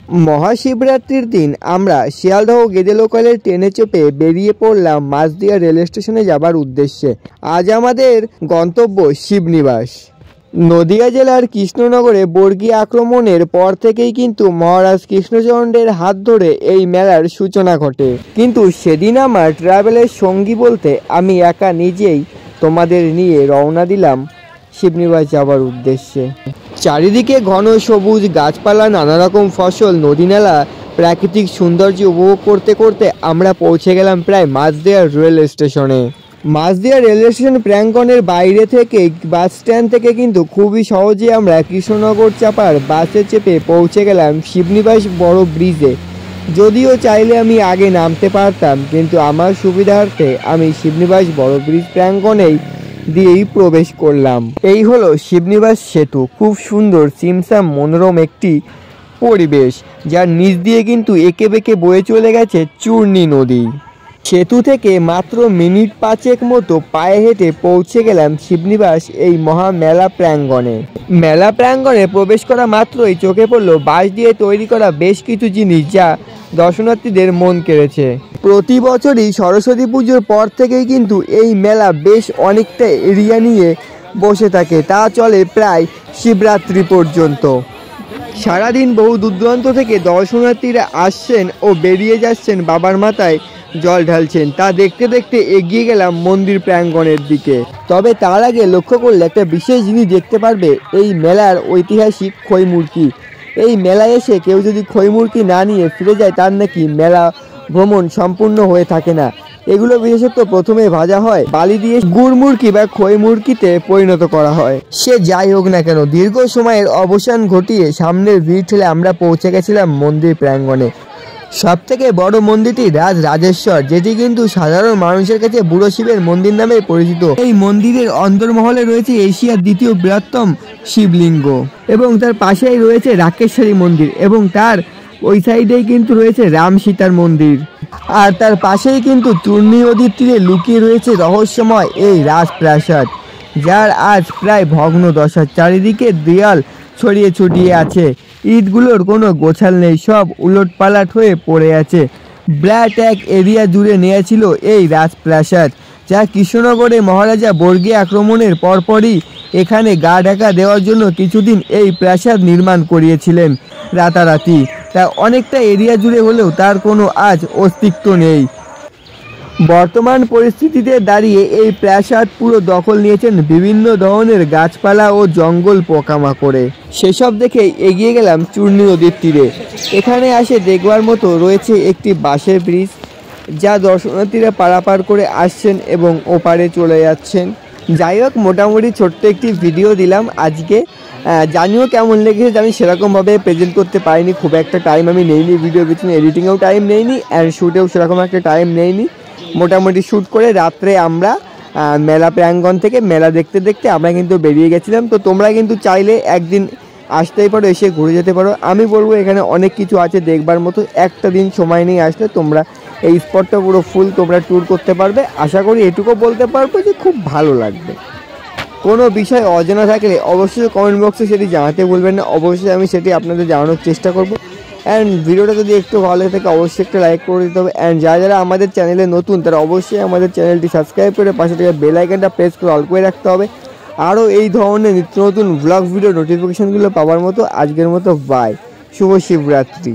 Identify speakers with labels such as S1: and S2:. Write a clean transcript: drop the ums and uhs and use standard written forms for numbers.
S1: মহাশিবরাত্রির দিন আমরা শিয়ালদহ গেদে লোকালের ট্রেনে চেপে বেরিয়ে পড়লাম মাঝদিয়া রেল স্টেশনে যাবার উদ্দেশ্যে। আজ আমাদের গন্তব্য শিবনিবাস। নদিয়া জেলার কৃষ্ণনগরে বর্গী আক্রমণের পর থেকেই কিন্তু মহারাজ কৃষ্ণচন্দ্রের হাত ধরে এই মেলার সূচনা ঘটে। কিন্তু সেদিন আমার ট্রাভেলের সঙ্গী বলতে আমি একা নিজেই তোমাদের নিয়ে রওনা দিলাম শিবনিবাস যাবার উদ্দেশ্যে। চারিদিকে ঘন সবুজ গাছপালা, নানা রকম ফসল, নদীনালা, প্রাকৃতিক সৌন্দর্য উপভোগ করতে করতে আমরা পৌঁছে গেলাম প্রায় মাঝদিয়া রেল স্টেশনে। মাঝদিয়া রেল স্টেশন প্রাঙ্গণের বাইরে থেকে বাস স্ট্যান্ড থেকে কিন্তু খুবই সহজে আমরা কৃষ্ণনগর চাপার বাসে চেপে পৌঁছে গেলাম শিবনিবাস বড় ব্রিজে। যদিও চাইলে আমি আগে নামতে পারতাম, কিন্তু আমার সুবিধার্থে আমি শিবনিবাস বড় ব্রিজ প্রাঙ্গণেই দিয়েই প্রবেশ করলাম। এই হলো শিবনিবাস সেতু। খুব সুন্দর সিমসাম মনোরম একটি পরিবেশ, যার নিচ দিয়ে কিন্তু এঁকে বেঁকে বয়ে চলে গেছে চূর্ণী নদী। সেতু থেকে মাত্র মিনিট 5 মতো পায়ে হেঁটে পৌঁছে গেলাম শিবনিবাস এই মহা মেলা প্রাঙ্গণে। মেলা প্রাঙ্গণে প্রবেশ করা মাত্রই চোখে পড়ল বাঁশ দিয়ে তৈরি করা বেশ কিছু জিনিস, যা দর্শনার্থীদের মন কেড়েছে। প্রতি বছরই সরস্বতী পুজোর পর থেকেই কিন্তু এই মেলা বেশ অনেকটা এরিয়া নিয়ে বসে থাকে। তা চলে প্রায় শিবরাত্রি পর্যন্ত। সারাদিন বহু দূর দূরান্ত থেকে দর্শনার্থীরা আসছেন ও বেরিয়ে যাচ্ছেন, বাবার মাথায় জল ঢালছেন। তা দেখতে দেখতে এগিয়ে গেলাম মন্দির প্রাঙ্গণের দিকে। তবে তার আগে লক্ষ্য করলে একটা বিশেষ জিনিস দেখতে পারবে, এই মেলার ঐতিহাসিক খৈমুরকি। এই মেলায় এসে কেউ যদি খৈমুরকি না নিয়ে ফিরে যায়, তার নাকি মেলা ভ্রমণ সম্পূর্ণ হয়ে থাকে না। এগুলো বিশেষত প্রথমে ভাজা হয়, বালি দিয়ে গুড়মুরকি বা খৈমুরকিতে পরিণত করা হয়। সে যাই হোক না কেন, দীর্ঘ সময়ের অবসান ঘটিয়ে সামনের ভিড় ঠেলে আমরা পৌঁছে গেছিলাম মন্দির প্রাঙ্গণে। সব থেকে বড় মন্দিরটি রাজরাজেশ্বর, যেটি কিন্তু সাধারণ মানুষের কাছে বুড়ো শিবের মন্দির নামে পরিচিত। এই মন্দিরের অন্দরমহলে রয়েছে এশিয়ার দ্বিতীয় বৃহত্তম শিবলিঙ্গ, এবং তার পাশেই রয়েছে রাকেশ্বরী মন্দির, এবং তার ওই সাইডেই কিন্তু রয়েছে রাম সীতার মন্দির। আর তার পাশেই কিন্তু চূর্ণী নদীর তীরে লুকিয়ে রয়েছে রহস্যময় এই রাজপ্রাসাদ, যার আজ প্রায় ভগ্ন দশা। চারিদিকে দেয়াল ছড়িয়ে ছড়িয়ে আছে, ইটগুলোর কোনো গোছাল নেই, সব উলটপালট হয়ে পড়ে আছে। বিরাট এক এরিয়া জুড়ে নিয়েছিল এই রাজপ্রাসাদ, যা কৃষ্ণনগরে মহারাজা বর্গী আক্রমণের পরপরই এখানে গা ঢাকা দেওয়ার জন্য কিছুদিন এই প্রাসাদ নির্মাণ করিয়েছিলেন রাতারাতি। তা অনেকটা এরিয়া জুড়ে হলেও তার কোনো আজ অস্তিত্ব নেই। বর্তমান পরিস্থিতিতে দাঁড়িয়ে এই প্রাসাদ পুরো দখল নিয়েছেন বিভিন্ন ধরনের গাছপালা ও জঙ্গল পোকামাকড়ে। সেসব দেখে এগিয়ে গেলাম চূর্ণী নদীর তীরে। এখানে আসে দেখবার মতো রয়েছে একটি বাঁশের ব্রিজ, যা দর্শনার্থীরা পারাপার করে আসছেন এবং ওপারে চলে যাচ্ছেন। যাই হোক, মোটামুটি ছোট্ট একটি ভিডিও দিলাম আজকে। জানিও কেমন লেগেছে। আমি সেরকমভাবে প্রেজেন্ট করতে পারিনি, খুব একটা টাইম আমি নেইনি, ভিডিও পিছনে এডিটিংয়েও টাইম নেইনি, অ্যান্ড শ্যুটেও সেরকম একটা টাইম নেইনি। মোটামুটি শ্যুট করে রাত্রে আমরা মেলা প্রাঙ্গণ থেকে মেলা দেখতে দেখতে আমরা কিন্তু বেরিয়ে গেছিলাম। তো তোমরা কিন্তু চাইলে একদিন আসতেই পারো, এসে ঘুরে যেতে পারো। আমি বলবো এখানে অনেক কিছু আছে দেখবার মতো। একটা দিন সময় নিয়ে আসলে তোমরা এই স্পটটা পুরো ফুল তোমরা ট্যুর করতে পারবে। আশা করি এটুকু বলতে পারবো যে খুব ভালো লাগবে। কোনো বিষয় অজানা থাকলে অবশ্যই কমেন্ট বক্সে সেটি জানাতে ভুলবেন না। অবশ্যই আমি সেটি আপনাদের জানানোর চেষ্টা করব। অ্যান্ড ভিডিওটা যদি একটু ভালো লাগে থাকে অবশ্যই একটা লাইক করে দিতে হবে। অ্যান্ড যারা আমাদের চ্যানেলে নতুন, তারা অবশ্যই আমাদের চ্যানেলটি সাবস্ক্রাইব করে পাশে থেকে বেল আইকনটা প্রেস করে অল করে রাখতে হবে। আরও এই ধরনের নিত্য নতুন ব্লগ ভিডিও নোটিফিকেশানগুলো পাওয়ার মতো আজকের মতো বাই। শুভ শিবরাত্রি।